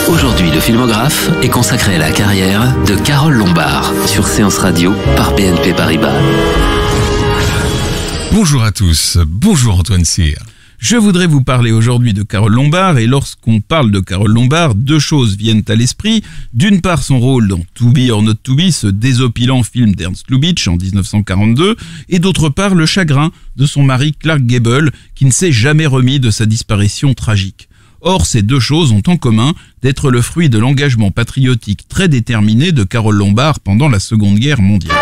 Aujourd'hui, le filmographe est consacré à la carrière de Carole Lombard sur Séance Radio par BNP Paribas. Bonjour à tous, bonjour Antoine Cyr. Je voudrais vous parler aujourd'hui de Carole Lombard et lorsqu'on parle de Carole Lombard, deux choses viennent à l'esprit. D'une part, son rôle dans To Be or Not To Be, ce désopilant film d'Ernst Lubitsch en 1942, et d'autre part, le chagrin de son mari Clark Gable qui ne s'est jamais remis de sa disparition tragique. Or, ces deux choses ont en commun d'être le fruit de l'engagement patriotique très déterminé de Carole Lombard pendant la Seconde Guerre mondiale.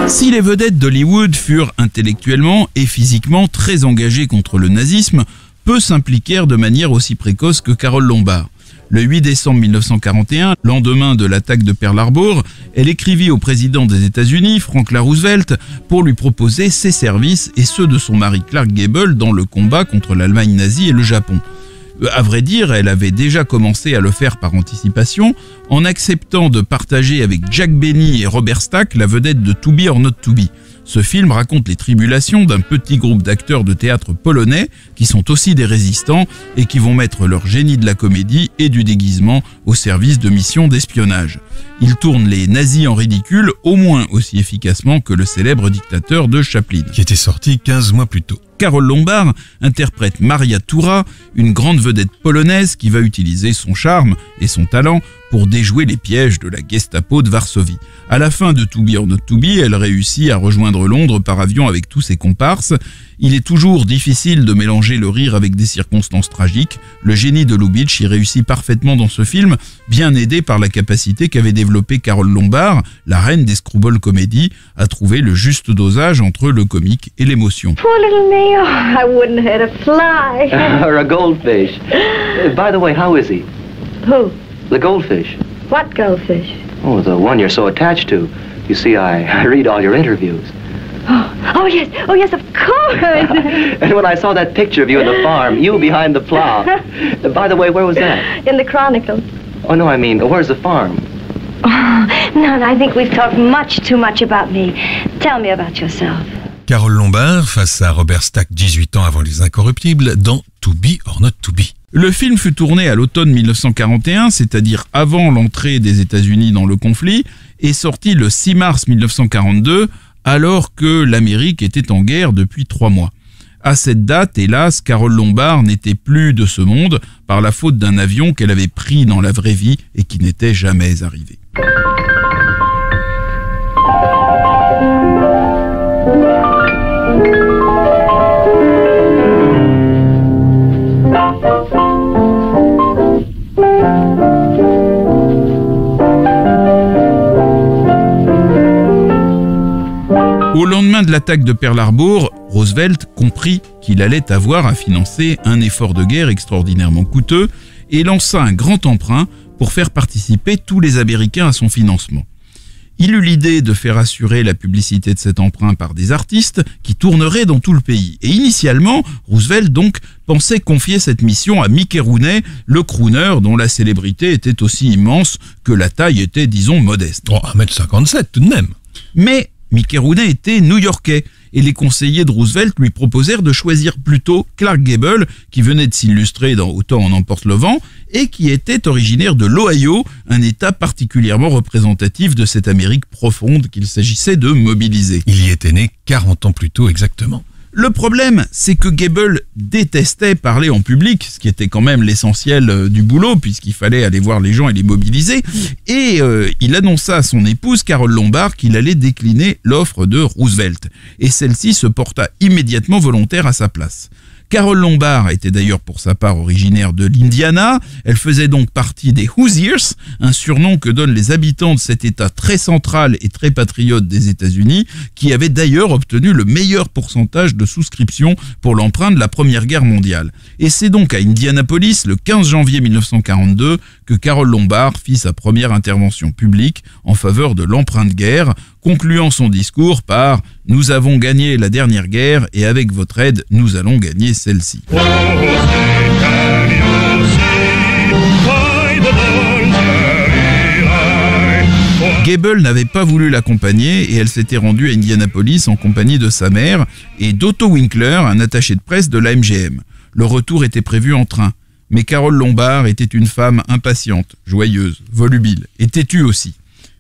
Si les vedettes d'Hollywood furent intellectuellement et physiquement très engagées contre le nazisme, peu s'impliquèrent de manière aussi précoce que Carole Lombard. Le 8 décembre 1941, lendemain de l'attaque de Pearl Harbor, elle écrivit au président des États-Unis, Franklin Roosevelt, pour lui proposer ses services et ceux de son mari Clark Gable dans le combat contre l'Allemagne nazie et le Japon. À vrai dire, elle avait déjà commencé à le faire par anticipation en acceptant de partager avec Jack Benny et Robert Stack la vedette de To Be or Not To Be. Ce film raconte les tribulations d'un petit groupe d'acteurs de théâtre polonais qui sont aussi des résistants et qui vont mettre leur génie de la comédie et du déguisement au service de missions d'espionnage. Ils tournent les nazis en ridicule au moins aussi efficacement que le célèbre dictateur de Chaplin, qui était sorti 15 mois plus tôt. Carole Lombard interprète Maria Tura, une grande vedette polonaise qui va utiliser son charme et son talent pour déjouer les pièges de la Gestapo de Varsovie. À la fin de To Be or Not To Be, elle réussit à rejoindre Londres par avion avec tous ses comparses. Il est toujours difficile de mélanger le rire avec des circonstances tragiques. Le génie de Lubitsch y réussit parfaitement dans ce film, bien aidé par la capacité qu'avait développée Carole Lombard, la reine des screwball comédies, à trouver le juste dosage entre le comique et l'émotion. Poor little me, oh, I wouldn't hurt a fly. Or a goldfish. By the way, how is he? Who? The goldfish. What goldfish? Oh, the one you're so attached to. You see, I read all your interviews. Oh yes, of course. And when I saw that picture of you in the farm, you behind the plow. By the way, where was that? In the Chronicle. Oh, no, I mean, where's the farm? Oh, no, I think we've talked much too much about me. Tell me about yourself. Carole Lombard face à Robert Stack 18 ans avant Les Incorruptibles dans To Be or Not To Be. Le film fut tourné à l'automne 1941, c'est-à-dire avant l'entrée des États-Unis dans le conflit, et sorti le 6 mars 1942, alors que l'Amérique était en guerre depuis 3 mois. À cette date, hélas, Carole Lombard n'était plus de ce monde par la faute d'un avion qu'elle avait pris dans la vraie vie et qui n'était jamais arrivé. Au lendemain de l'attaque de Pearl Harbor, Roosevelt comprit qu'il allait avoir à financer un effort de guerre extraordinairement coûteux et lança un grand emprunt pour faire participer tous les Américains à son financement. Il eut l'idée de faire assurer la publicité de cet emprunt par des artistes qui tourneraient dans tout le pays. Et initialement, Roosevelt donc pensait confier cette mission à Mickey Rooney, le crooner dont la célébrité était aussi immense que la taille était, disons, modeste. Oh, 1m57 tout de même. Mais Mickey Rooney était new-yorkais et les conseillers de Roosevelt lui proposèrent de choisir plutôt Clark Gable, qui venait de s'illustrer dans Autant en emporte le vent et qui était originaire de l'Ohio, un état particulièrement représentatif de cette Amérique profonde qu'il s'agissait de mobiliser. Il y était né 40 ans plus tôt exactement. Le problème, c'est que Gable détestait parler en public, ce qui était quand même l'essentiel du boulot, puisqu'il fallait aller voir les gens et les mobiliser. Et il annonça à son épouse, Carole Lombard, qu'il allait décliner l'offre de Roosevelt. Et celle-ci se porta immédiatement volontaire à sa place. Carole Lombard était d'ailleurs pour sa part originaire de l'Indiana. Elle faisait donc partie des Hoosiers, un surnom que donnent les habitants de cet état très central et très patriote des États-Unis, qui avait d'ailleurs obtenu le meilleur pourcentage de souscription pour l'emprunt de la Première Guerre mondiale. Et c'est donc à Indianapolis, le 15 janvier 1942, que Carole Lombard fit sa première intervention publique en faveur de l'emprunt de guerre, concluant son discours par « Nous avons gagné la dernière guerre et avec votre aide, nous allons gagner celle-ci ». Gable n'avait pas voulu l'accompagner et elle s'était rendue à Indianapolis en compagnie de sa mère et d'Otto Winkler, un attaché de presse de la MGM. Le retour était prévu en train. Mais Carole Lombard était une femme impatiente, joyeuse, volubile et têtue aussi.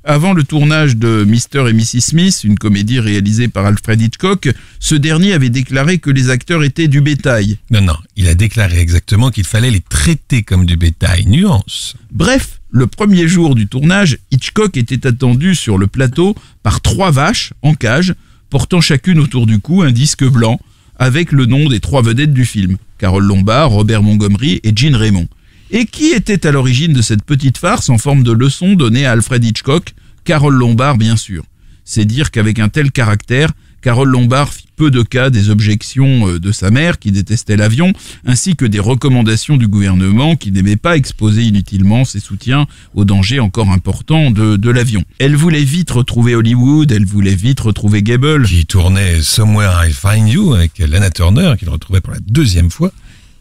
Avant le tournage de Mr. et Mrs. Smith, une comédie réalisée par Alfred Hitchcock, ce dernier avait déclaré que les acteurs étaient du bétail. Non, il a déclaré exactement qu'il fallait les traiter comme du bétail. Nuance. Bref, le premier jour du tournage, Hitchcock était attendu sur le plateau par 3 vaches en cage, portant chacune autour du cou un disque blanc, avec le nom des 3 vedettes du film, Carole Lombard, Robert Montgomery et Gene Raymond. Et qui était à l'origine de cette petite farce en forme de leçon donnée à Alfred Hitchcock? Carole Lombard, bien sûr. C'est dire qu'avec un tel caractère, Carole Lombard fit peu de cas des objections de sa mère, qui détestait l'avion, ainsi que des recommandations du gouvernement, qui n'aimait pas exposer inutilement ses soutiens aux dangers encore importants de l'avion. Elle voulait vite retrouver Hollywood, elle voulait vite retrouver Gable. Qui tournait Somewhere I Find You avec Lana Turner, qu'il retrouvait pour la 2e fois.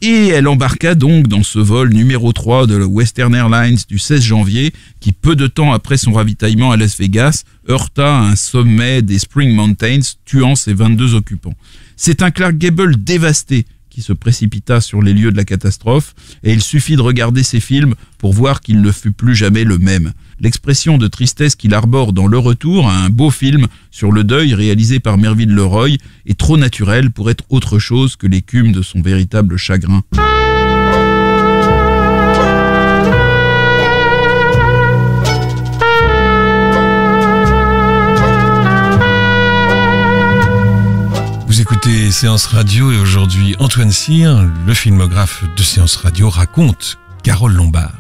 Et elle embarqua donc dans ce vol numéro 3 de la Western Airlines du 16 janvier, qui peu de temps après son ravitaillement à Las Vegas, heurta un sommet des Spring Mountains, tuant ses 22 occupants. C'est un Clark Gable dévasté qui se précipita sur les lieux de la catastrophe, et il suffit de regarder ses films pour voir qu'il ne fut plus jamais le même. L'expression de tristesse qu'il arbore dans Le Retour, un beau film sur le deuil réalisé par Melville Leroy, est trop naturel pour être autre chose que l'écume de son véritable chagrin. Vous écoutez Séance Radio et aujourd'hui Antoine Cyr, le filmographe de Séance Radio, raconte Carole Lombard.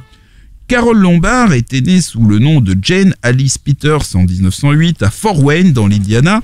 Carole Lombard était née sous le nom de Jane Alice Peters en 1908 à Fort Wayne dans l'Indiana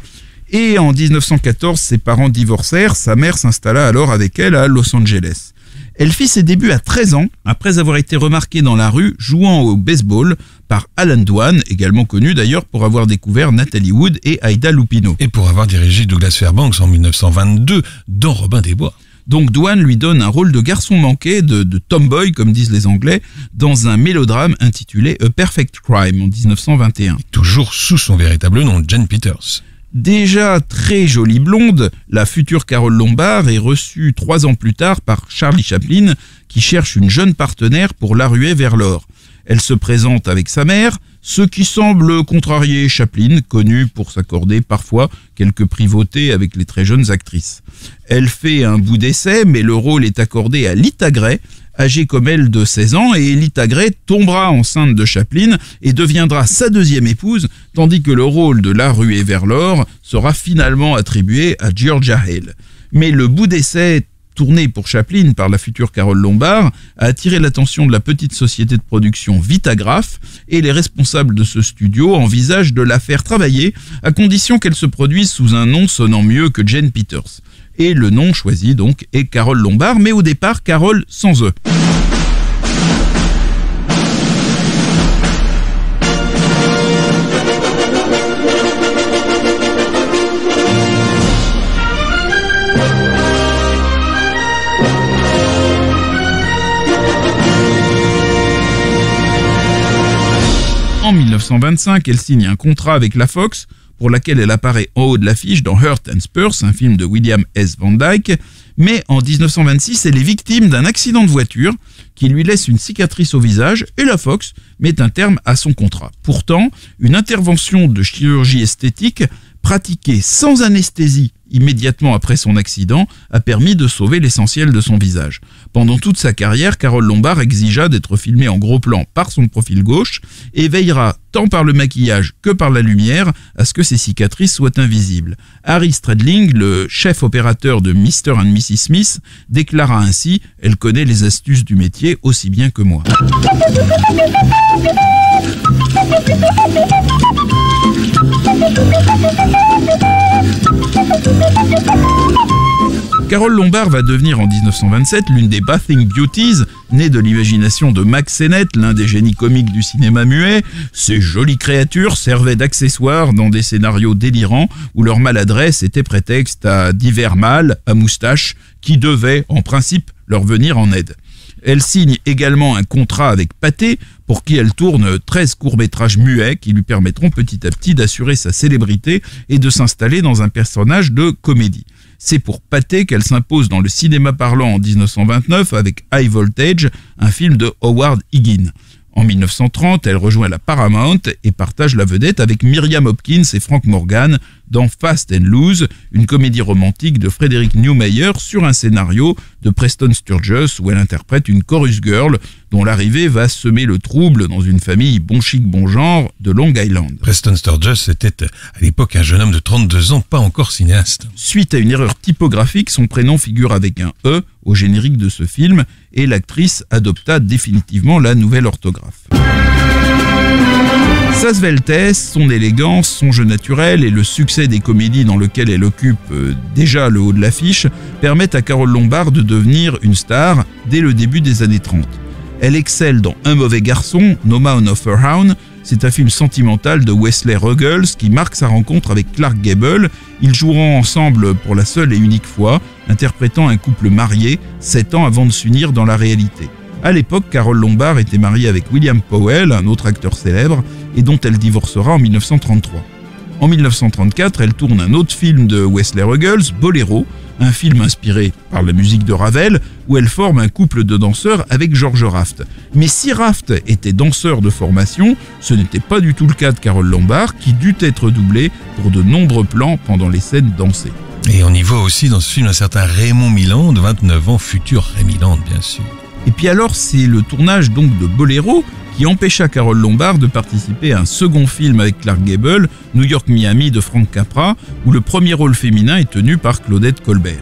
et en 1914 ses parents divorcèrent, sa mère s'installa alors avec elle à Los Angeles. Elle fit ses débuts à 13 ans après avoir été remarquée dans la rue jouant au baseball par Alan Dwan, également connu d'ailleurs pour avoir découvert Natalie Wood et Aida Lupino. Et pour avoir dirigé Douglas Fairbanks en 1922 dans Robin des Bois. Donc Dwan lui donne un rôle de garçon manqué, de tomboy comme disent les Anglais, dans un mélodrame intitulé A Perfect Crime en 1921. Toujours sous son véritable nom, Jane Peters. Déjà très jolie blonde, la future Carole Lombard est reçue 3 ans plus tard par Charlie Chaplin qui cherche une jeune partenaire pour la ruer vers l'or. Elle se présente avec sa mère, ce qui semble contrarier Chaplin, connu pour s'accorder parfois quelques privautés avec les très jeunes actrices. Elle fait un bout d'essai, mais le rôle est accordé à Lita Grey, âgée comme elle de 16 ans, et Lita Grey tombera enceinte de Chaplin et deviendra sa 2e épouse, tandis que le rôle de la ruée vers l'or sera finalement attribué à Georgia Hale. Mais le bout d'essai tourné pour Chaplin par la future Carole Lombard a attiré l'attention de la petite société de production Vitagraph et les responsables de ce studio envisagent de la faire travailler à condition qu'elle se produise sous un nom sonnant mieux que Jane Peters. Et le nom choisi donc est Carole Lombard, mais au départ Carole sans E. En 1925, elle signe un contrat avec la Fox, pour laquelle elle apparaît en haut de l'affiche dans Hurt and Spurs, un film de William S. Van Dyke. Mais en 1926, elle est victime d'un accident de voiture qui lui laisse une cicatrice au visage et la Fox met un terme à son contrat. Pourtant, une intervention de chirurgie esthétique pratiquée sans anesthésie immédiatement après son accident a permis de sauver l'essentiel de son visage. Pendant toute sa carrière, Carole Lombard exigea d'être filmée en gros plan par son profil gauche et veillera tant par le maquillage que par la lumière à ce que ses cicatrices soient invisibles. Harry Stradling, le chef opérateur de Mr. and Mrs. Smith, déclara ainsi « Elle connaît les astuces du métier aussi bien que moi ». Carole Lombard va devenir en 1927 l'une des Bathing Beauties, née de l'imagination de Mack Sennett, l'un des génies comiques du cinéma muet. Ces jolies créatures servaient d'accessoires dans des scénarios délirants où leur maladresse était prétexte à divers mâles à moustache qui devaient, en principe, leur venir en aide. Elle signe également un contrat avec Pathé, pour qui elle tourne 13 courts-métrages muets qui lui permettront petit à petit d'assurer sa célébrité et de s'installer dans un personnage de comédie. C'est pour Pathé qu'elle s'impose dans le cinéma parlant en 1929 avec High Voltage, un film de Howard Higgin. En 1930, elle rejoint la Paramount et partage la vedette avec Miriam Hopkins et Frank Morgan dans Fast and Loose, une comédie romantique de Frederick Newmeyer sur un scénario de Preston Sturges où elle interprète une chorus girl dont l'arrivée va semer le trouble dans une famille bon chic bon genre de Long Island. Preston Sturges était à l'époque un jeune homme de 32 ans, pas encore cinéaste. Suite à une erreur typographique, son prénom figure avec un E au générique de ce film et l'actrice adopta définitivement la nouvelle orthographe. Sa sveltesse, son élégance, son jeu naturel et le succès des comédies dans lesquelles elle occupe déjà le haut de l'affiche permettent à Carole Lombard de devenir une star dès le début des années 30. Elle excelle dans Un mauvais garçon, No Man of Her Own. C'est un film sentimental de Wesley Ruggles qui marque sa rencontre avec Clark Gable. Ils joueront ensemble pour la seule et unique fois, interprétant un couple marié 7 ans avant de s'unir dans la réalité. À l'époque, Carole Lombard était mariée avec William Powell, un autre acteur célèbre, et dont elle divorcera en 1933. En 1934, elle tourne un autre film de Wesley Ruggles, Boléro, un film inspiré par la musique de Ravel, où elle forme un couple de danseurs avec George Raft. Mais si Raft était danseur de formation, ce n'était pas du tout le cas de Carole Lombard, qui dut être doublée pour de nombreux plans pendant les scènes dansées. Et on y voit aussi dans ce film un certain Raymond Milland, 29 ans, futur Ray Milland bien sûr. Et puis alors, c'est le tournage donc de Boléro qui empêcha Carole Lombard de participer à un second film avec Clark Gable, New York-Miami de Frank Capra, où le premier rôle féminin est tenu par Claudette Colbert.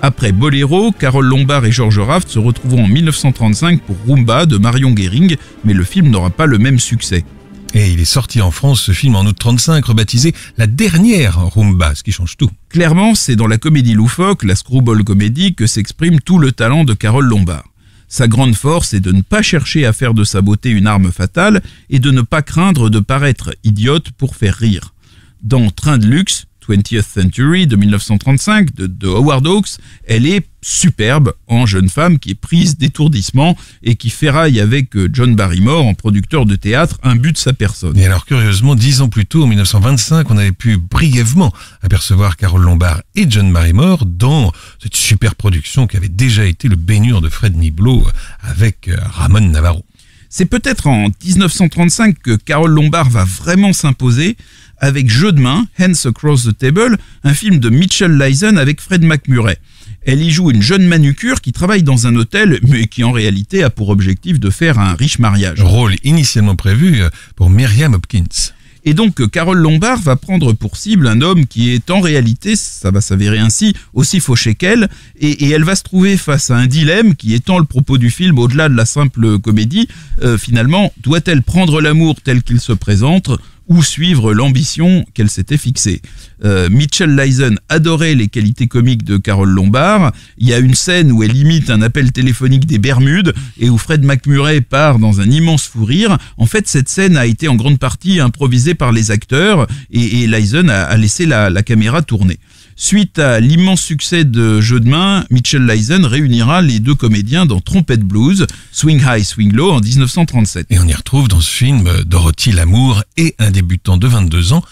Après Boléro, Carole Lombard et George Raft se retrouveront en 1935 pour Rumba de Marion Guéring, mais le film n'aura pas le même succès. Et il est sorti en France, ce film, en août 1935, rebaptisé La dernière Rumba, ce qui change tout. Clairement, c'est dans la comédie loufoque, la screwball comédie, que s'exprime tout le talent de Carole Lombard. Sa grande force est de ne pas chercher à faire de sa beauté une arme fatale et de ne pas craindre de paraître idiote pour faire rire. Dans Train de luxe, 20th Century de 1935 de Howard Hawks, elle est superbe en jeune femme qui est prise d'étourdissement et qui ferraille avec John Barrymore en producteur de théâtre imbu de sa personne. Et alors curieusement, 10 ans plus tôt, en 1925, on avait pu brièvement apercevoir Carole Lombard et John Barrymore dans cette super production qui avait déjà été le baignure de Fred Niblo avec Ramon Navarro. C'est peut-être en 1935 que Carole Lombard va vraiment s'imposer avec Jeu de main, Hands Across the Table, un film de Mitchell Leisen avec Fred MacMurray. Elle y joue une jeune manucure qui travaille dans un hôtel, mais qui en réalité a pour objectif de faire un riche mariage. Rôle initialement prévu pour Miriam Hopkins. Et donc Carole Lombard va prendre pour cible un homme qui est en réalité, ça va s'avérer ainsi, aussi fauché qu'elle, et elle va se trouver face à un dilemme qui étend le propos du film au-delà de la simple comédie. Finalement, doit-elle prendre l'amour tel qu'il se présente ou suivre l'ambition qu'elle s'était fixée? Mitchell Leisen adorait les qualités comiques de Carole Lombard. Il y a une scène où elle imite un appel téléphonique des Bermudes et où Fred MacMurray part dans un immense fou rire. En fait, cette scène a été en grande partie improvisée par les acteurs et Leisen a laissé la caméra tourner. Suite à l'immense succès de Jeu de main, Mitchell Leisen réunira les deux comédiens dans Trompette Blues, Swing High, Swing Low en 1937. Et on y retrouve dans ce film Dorothy Lamour et un débutant de 22 ans,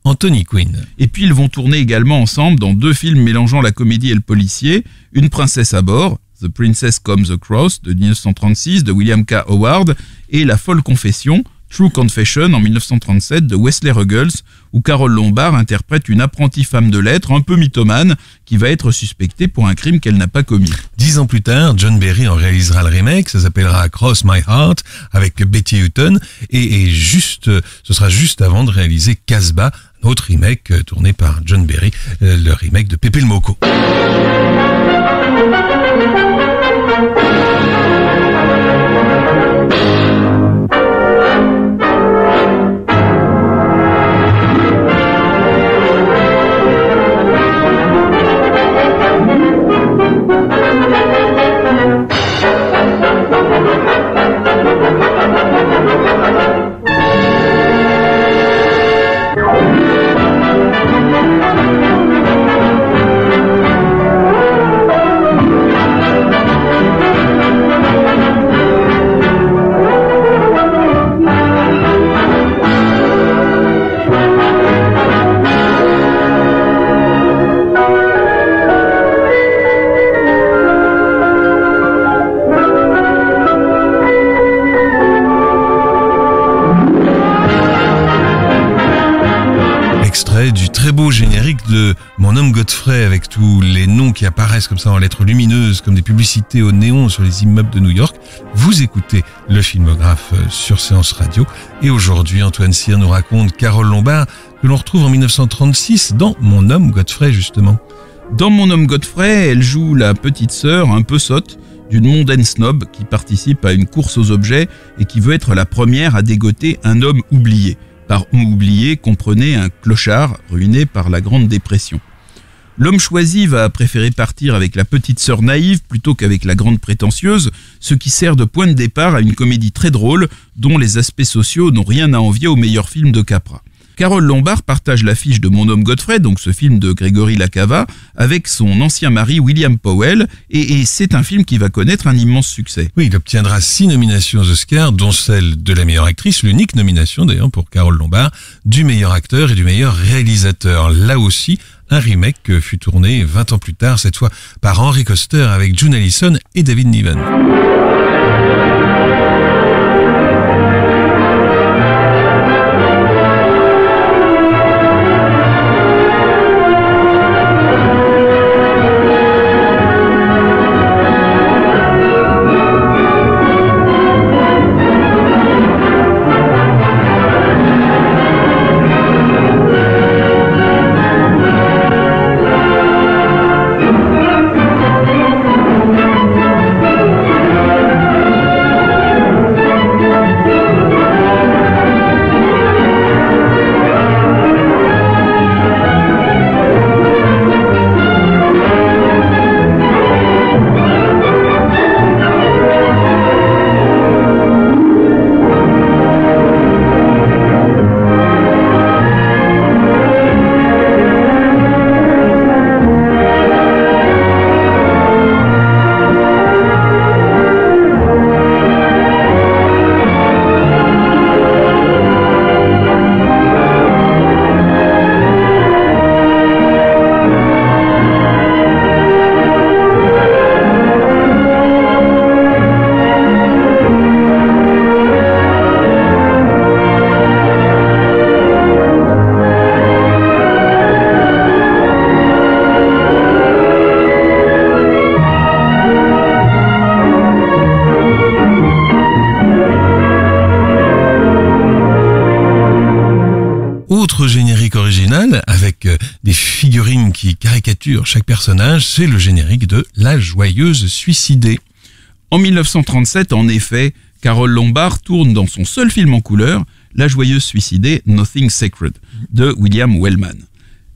Anthony Quinn. Et puis ils vont tourner également ensemble dans deux films mélangeant la comédie et le policier, Une princesse à bord, The Princess Comes Across de 1936 de William K. Howard et La folle confession, True Confession en 1937 de Wesley Ruggles, où Carole Lombard interprète une apprentie femme de lettres un peu mythomane qui va être suspectée pour un crime qu'elle n'a pas commis. 10 ans plus tard, John Berry en réalisera le remake, ça s'appellera Cross My Heart avec Betty Hutton et ce sera juste avant de réaliser Casbah, un autre remake tourné par John Berry, le remake de Pepe le Moko. générique de Mon homme Godfrey avec tous les noms qui apparaissent comme ça en lettres lumineuses, comme des publicités au néon sur les immeubles de New York. Vous écoutez le Filmographe sur Séance Radio. Et aujourd'hui, Antoine Cyr nous raconte Carole Lombard, que l'on retrouve en 1936 dans Mon homme Godfrey, justement. Dans Mon homme Godfrey, elle joue la petite sœur un peu sotte d'une mondaine snob qui participe à une course aux objets et qui veut être la première à dégoter un homme oublié. Par homme oublié, comprenez un clochard ruiné par la Grande Dépression. L'homme choisi va préférer partir avec la petite sœur naïve plutôt qu'avec la grande prétentieuse, ce qui sert de point de départ à une comédie très drôle dont les aspects sociaux n'ont rien à envier au meilleur film de Capra. Carole Lombard partage l'affiche de Mon homme Godfrey, donc ce film de Grégory Lacava, avec son ancien mari William Powell, et c'est un film qui va connaître un immense succès. Oui, il obtiendra 6 nominations aux Oscars, dont celle de la meilleure actrice, l'unique nomination d'ailleurs pour Carole Lombard, du meilleur acteur et du meilleur réalisateur. Là aussi, un remake fut tourné 20 ans plus tard, cette fois par Henry Koster avec June Allison et David Niven. Autre générique original, avec des figurines qui caricaturent chaque personnage, c'est le générique de La Joyeuse Suicidée. En 1937, en effet, Carole Lombard tourne dans son seul film en couleur, La Joyeuse Suicidée, Nothing Sacred, de William Wellman.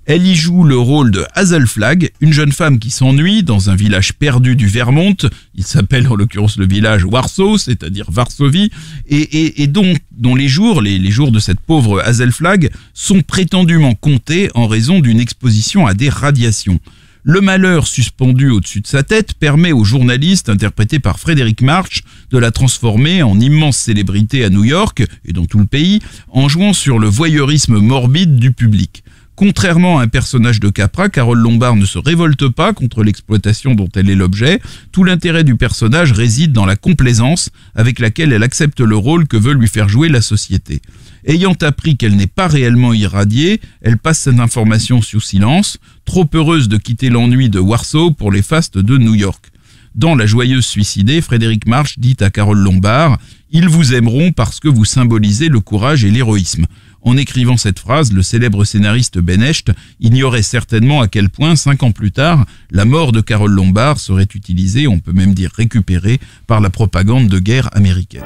Elle y joue le rôle de Hazel Flagg, une jeune femme qui s'ennuie dans un village perdu du Vermont. Il s'appelle en l'occurrence le village Warsaw, c'est-à-dire Varsovie, et dont les jours de cette pauvre Hazel Flagg sont prétendument comptés en raison d'une exposition à des radiations. Le malheur suspendu au-dessus de sa tête permet au journaliste, interprété par Frédéric March, de la transformer en immense célébrité à New York et dans tout le pays, en jouant sur le voyeurisme morbide du public. Contrairement à un personnage de Capra, Carole Lombard ne se révolte pas contre l'exploitation dont elle est l'objet. Tout l'intérêt du personnage réside dans la complaisance avec laquelle elle accepte le rôle que veut lui faire jouer la société. Ayant appris qu'elle n'est pas réellement irradiée, elle passe cette information sous silence, trop heureuse de quitter l'ennui de Warsaw pour les fastes de New York. Dans La Joyeuse Suicidée, Frédéric March dit à Carole Lombard « Ils vous aimeront parce que vous symbolisez le courage et l'héroïsme ». En écrivant cette phrase, le célèbre scénariste Ben Hecht ignorait certainement à quel point, 5 ans plus tard, la mort de Carole Lombard serait utilisée, on peut même dire récupérée, par la propagande de guerre américaine.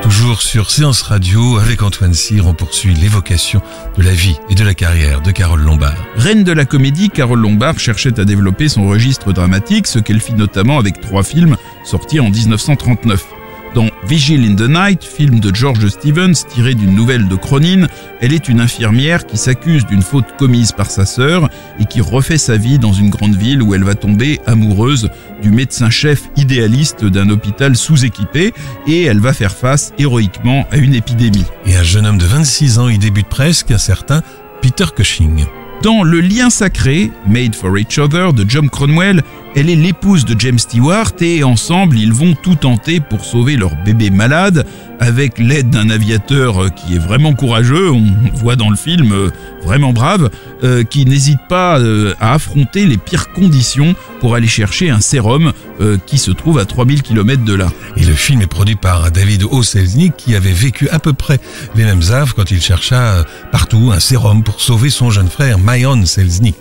Toujours sur Séance Radio, avec Antoine Cyr, on poursuit l'évocation de la vie et de la carrière de Carole Lombard. Reine de la comédie, Carole Lombard cherchait à développer son registre dramatique, ce qu'elle fit notamment avec 3 films sortis en 1939. Dans Vigil in the Night, film de George Stevens tiré d'une nouvelle de Cronin, elle est une infirmière qui s'accuse d'une faute commise par sa sœur et qui refait sa vie dans une grande ville où elle va tomber amoureuse du médecin-chef idéaliste d'un hôpital sous-équipé et elle va faire face héroïquement à une épidémie. Et un jeune homme de 26 ans y débute presque, un certain Peter Cushing. Dans Le lien sacré, Made for Each Other de John Cromwell, Elle est l'épouse de James Stewart et ensemble, ils vont tout tenter pour sauver leur bébé malade avec l'aide d'un aviateur qui est vraiment courageux, on voit dans le film, vraiment brave, qui n'hésite pas à affronter les pires conditions pour aller chercher un sérum qui se trouve à 3000 km de là. Et le film est produit par David O. Selznick qui avait vécu à peu près les mêmes affres quand il chercha partout un sérum pour sauver son jeune frère Mayon Selznick.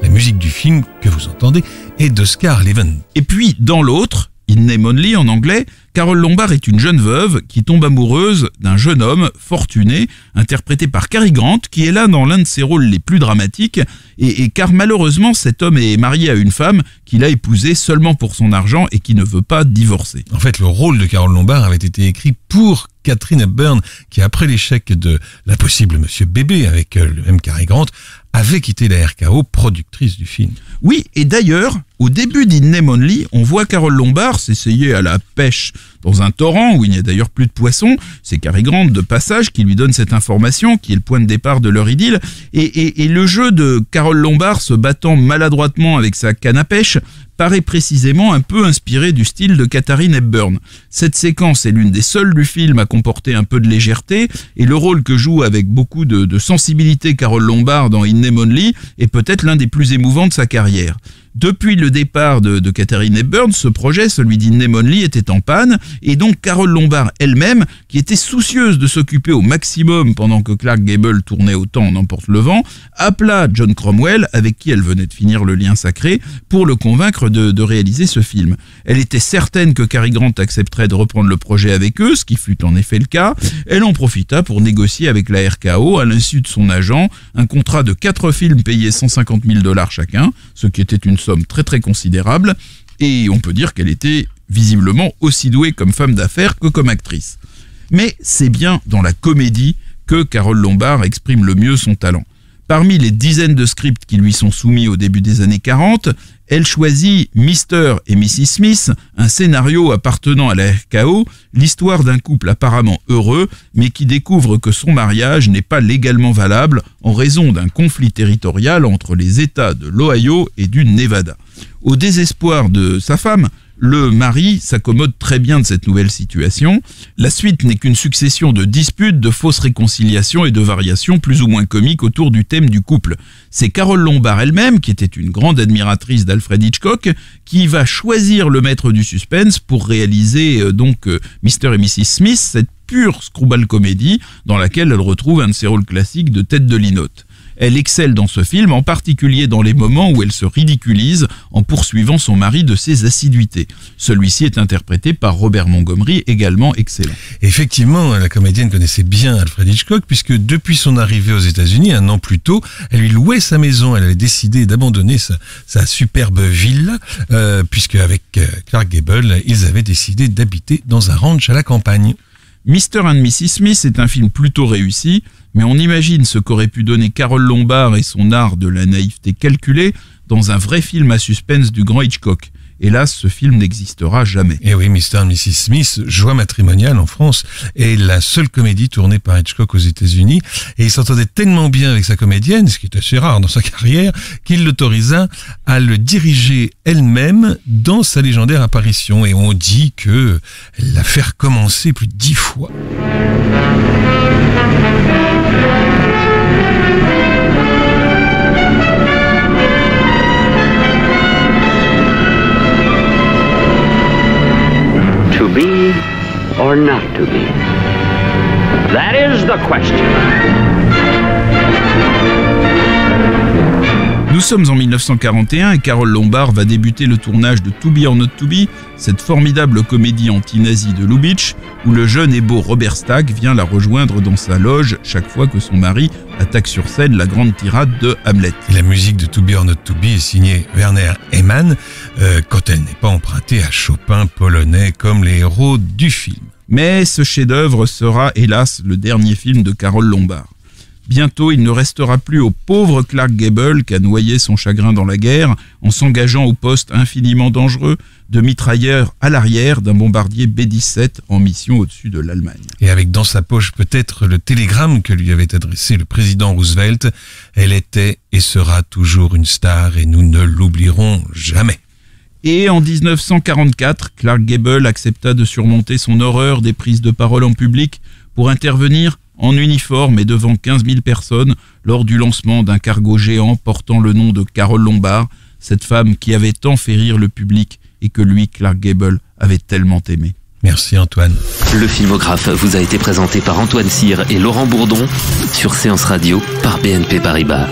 La musique du film que vous entendez est d'Oscar Leven. Et puis dans l'autre, In Name Only en anglais, Carole Lombard est une jeune veuve qui tombe amoureuse d'un jeune homme fortuné, interprété par Cary Grant, qui est là dans l'un de ses rôles les plus dramatiques, et car malheureusement cet homme est marié à une femme qu'il a épousée seulement pour son argent et qui ne veut pas divorcer. En fait, le rôle de Carole Lombard avait été écrit pour Katharine Hepburn, qui après l'échec de l'impossible Monsieur Bébé avec le même Cary Grant, avait quitté la RKO, productrice du film. Oui, et d'ailleurs, au début d'In Name Only, on voit Carole Lombard s'essayer à la pêche dans un torrent où il n'y a d'ailleurs plus de poissons. C'est Cary Grant de passage qui lui donne cette information, qui est le point de départ de leur idylle. Et le jeu de Carole Lombard se battant maladroitement avec sa canne à pêche paraît précisément un peu inspiré du style de Katharine Hepburn. Cette séquence est l'une des seules du film à comporter un peu de légèreté, et le rôle que joue avec beaucoup de sensibilité Carole Lombard dans In Name Only est peut-être l'un des plus émouvants de sa carrière. Depuis le départ de Katharine Hepburn, ce projet, celui d'In Name Only, était en panne, et donc Carole Lombard elle-même, qui était soucieuse de s'occuper au maximum pendant que Clark Gable tournait Autant en emporte le vent, appela John Cromwell, avec qui elle venait de finir Le Lien Sacré, pour le convaincre de réaliser ce film. Elle était certaine que Cary Grant accepterait de reprendre le projet avec eux, ce qui fut en effet le cas. Elle en profita pour négocier avec la RKO, à l'insu de son agent, un contrat de 4 films payés 150 000 $ chacun, ce qui était une somme très très considérable, et on peut dire qu'elle était visiblement aussi douée comme femme d'affaires que comme actrice. Mais c'est bien dans la comédie que Carole Lombard exprime le mieux son talent. Parmi les dizaines de scripts qui lui sont soumis au début des années 40, elle choisit Mr. et Mrs. Smith, un scénario appartenant à la RKO, l'histoire d'un couple apparemment heureux, mais qui découvre que son mariage n'est pas légalement valable en raison d'un conflit territorial entre les États de l'Ohio et du Nevada. Au désespoir de sa femme, le mari s'accommode très bien de cette nouvelle situation. La suite n'est qu'une succession de disputes, de fausses réconciliations et de variations plus ou moins comiques autour du thème du couple. C'est Carole Lombard elle-même, qui était une grande admiratrice d'Alfred Hitchcock, qui va choisir le maître du suspense pour réaliser Mr. et Mrs. Smith, cette pure screwball comédie dans laquelle elle retrouve un de ses rôles classiques de tête de linotte. Elle excelle dans ce film, en particulier dans les moments où elle se ridiculise en poursuivant son mari de ses assiduités. Celui-ci est interprété par Robert Montgomery, également excellent. Effectivement, la comédienne connaissait bien Alfred Hitchcock, puisque depuis son arrivée aux États-Unis, 1 an plus tôt, elle lui louait sa maison. Elle avait décidé d'abandonner sa superbe villa, puisque avec Clark Gable, ils avaient décidé d'habiter dans un ranch à la campagne. Mr. and Mrs. Smith est un film plutôt réussi, mais on imagine ce qu'aurait pu donner Carole Lombard et son art de la naïveté calculée dans un vrai film à suspense du grand Hitchcock. Hélas, ce film n'existera jamais. Et oui, Mr. and Mrs. Smith, Joie matrimoniale en France, est la seule comédie tournée par Hitchcock aux États-Unis. Et il s'entendait tellement bien avec sa comédienne, ce qui est assez rare dans sa carrière, qu'il l'autorisa à le diriger elle-même dans sa légendaire apparition. Et on dit que elle l'a fait recommencer plus de 10 fois. To be or not to be? That is the question. Nous sommes en 1941 et Carole Lombard va débuter le tournage de To Be or Not to Be, cette formidable comédie anti-nazie de Lubitsch, où le jeune et beau Robert Stack vient la rejoindre dans sa loge chaque fois que son mari attaque sur scène la grande tirade de Hamlet. Et la musique de To Be or Not to Be est signée Werner Heimann, quand elle n'est pas empruntée à Chopin polonais comme les héros du film. Mais ce chef-d'œuvre sera hélas le dernier film de Carole Lombard. Bientôt, il ne restera plus au pauvre Clark Gable qu'à noyer son chagrin dans la guerre en s'engageant au poste infiniment dangereux de mitrailleur à l'arrière d'un bombardier B-17 en mission au-dessus de l'Allemagne. Et avec dans sa poche peut-être le télégramme que lui avait adressé le président Roosevelt, elle était et sera toujours une star et nous ne l'oublierons jamais. Et en 1944, Clark Gable accepta de surmonter son horreur des prises de parole en public pour intervenir en uniforme et devant 15 000 personnes lors du lancement d'un cargo géant portant le nom de Carole Lombard, cette femme qui avait tant fait rire le public et que lui, Clark Gable, avait tellement aimé. Merci Antoine. Le Filmographe vous a été présenté par Antoine Cyr et Laurent Bourdon sur Séance Radio par BNP Paribas.